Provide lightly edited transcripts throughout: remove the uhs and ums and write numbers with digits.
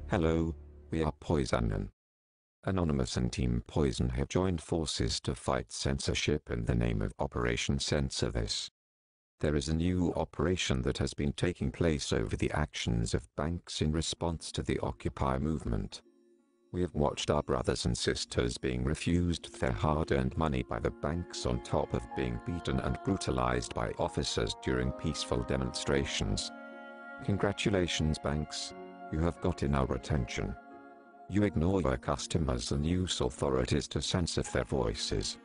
Hello, we are Poison. Anonymous and Team Poison have joined forces to fight censorship in the name of Operation Censor This. There is a new operation that has been taking place over the actions of banks in response to the Occupy movement. We have watched our brothers and sisters being refused their hard-earned money by the banks, on top of being beaten and brutalized by officers during peaceful demonstrations. Congratulations, banks, you have gotten our attention. You ignore your customers and use authorities to censor their voices.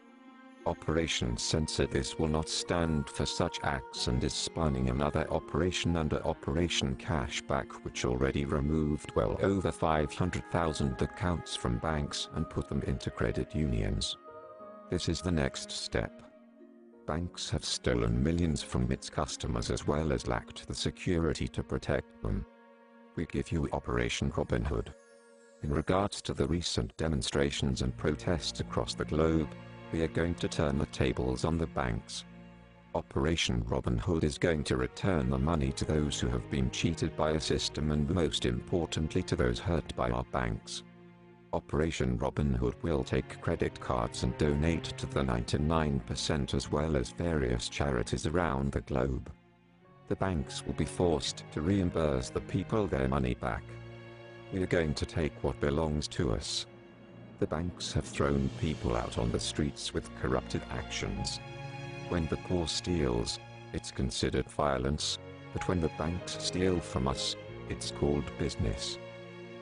Operation Censor This will not stand for such acts and is spawning another operation under Operation Cashback, which already removed well over 500,000 accounts from banks and put them into credit unions. This is the next step. Banks have stolen millions from its customers as well as lacked the security to protect them. We give you Operation Robin Hood. In regards to the recent demonstrations and protests across the globe, we are going to turn the tables on the banks. Operation Robin Hood is going to return the money to those who have been cheated by a system, and most importantly to those hurt by our banks. Operation Robin Hood will take credit cards and donate to the 99% as well as various charities around the globe. The banks will be forced to reimburse the people their money back. We are going to take what belongs to us. The banks have thrown people out on the streets with corrupted actions. When the poor steals, it's considered violence, but when the banks steal from us, it's called business.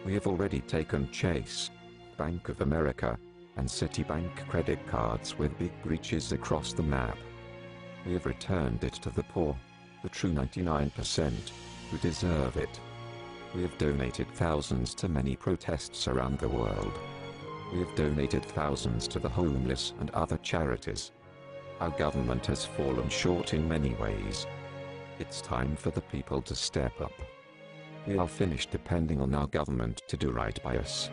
We have already taken Chase, Bank of America, and Citibank credit cards with big breaches across the map. We have returned it to the poor, the true 99%, who deserve it. We have donated thousands to many protests around the world. We have donated thousands to the homeless and other charities. Our government has fallen short in many ways. It's time for the people to step up. We are finished depending on our government to do right by us.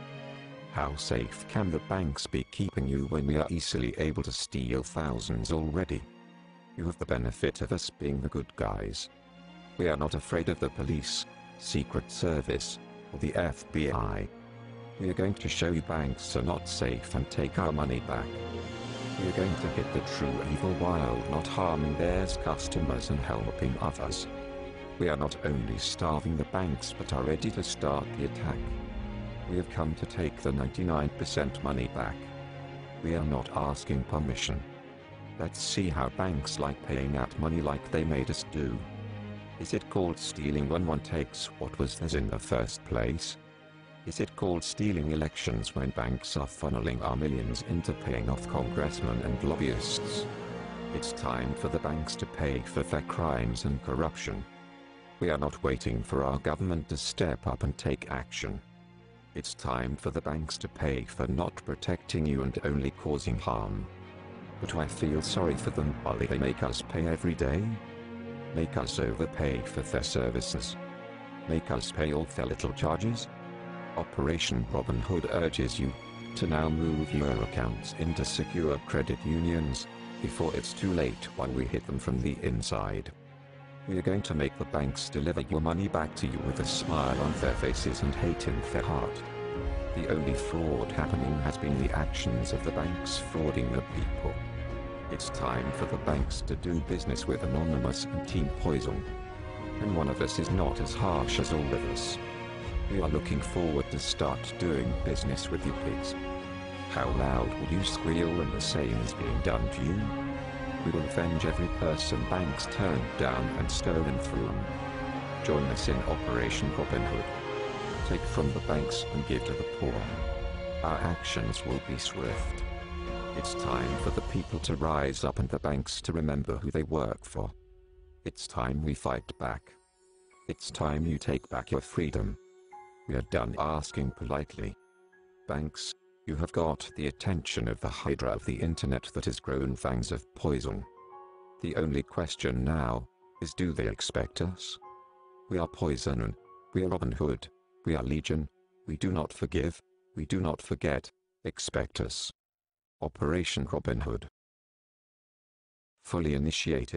How safe can the banks be keeping you when we are easily able to steal thousands already? You have the benefit of us being the good guys. We are not afraid of the police, Secret Service, or the FBI. We are going to show you banks are not safe and take our money back. We are going to hit the true evil while not harming their customers and helping others. We are not only starving the banks but are ready to start the attack. We have come to take the 99% money back. We are not asking permission. Let's see how banks like paying out money like they made us do. Is it called stealing when one takes what was theirs in the first place? Is it called stealing elections when banks are funneling our millions into paying off congressmen and lobbyists? It's time for the banks to pay for their crimes and corruption. We are not waiting for our government to step up and take action. It's time for the banks to pay for not protecting you and only causing harm. But I feel sorry for them while they make us pay every day. Make us overpay for their services. Make us pay all their little charges. Operation Robin Hood urges you to now move your accounts into secure credit unions before it's too late while we hit them from the inside. We are going to make the banks deliver your money back to you with a smile on their faces and hate in their heart. The only fraud happening has been the actions of the banks frauding the people. It's time for the banks to do business with Anonymous and Team Poison. And one of us is not as harsh as all of us. We are looking forward to start doing business with you pigs. How loud will you squeal when the same is being done to you? We will avenge every person banks turned down and stolen from them. Join us in Operation Robin Hood. Take from the banks and give to the poor. Our actions will be swift. It's time for the people to rise up and the banks to remember who they work for. It's time we fight back. It's time you take back your freedom. We are done asking politely. Banks, you have got the attention of the hydra of the internet that has grown fangs of poison. The only question now is, do they expect us? We are Poison and we are Robin Hood. We are Legion. We do not forgive. We do not forget. Expect us. Operation Robin Hood. Fully initiated.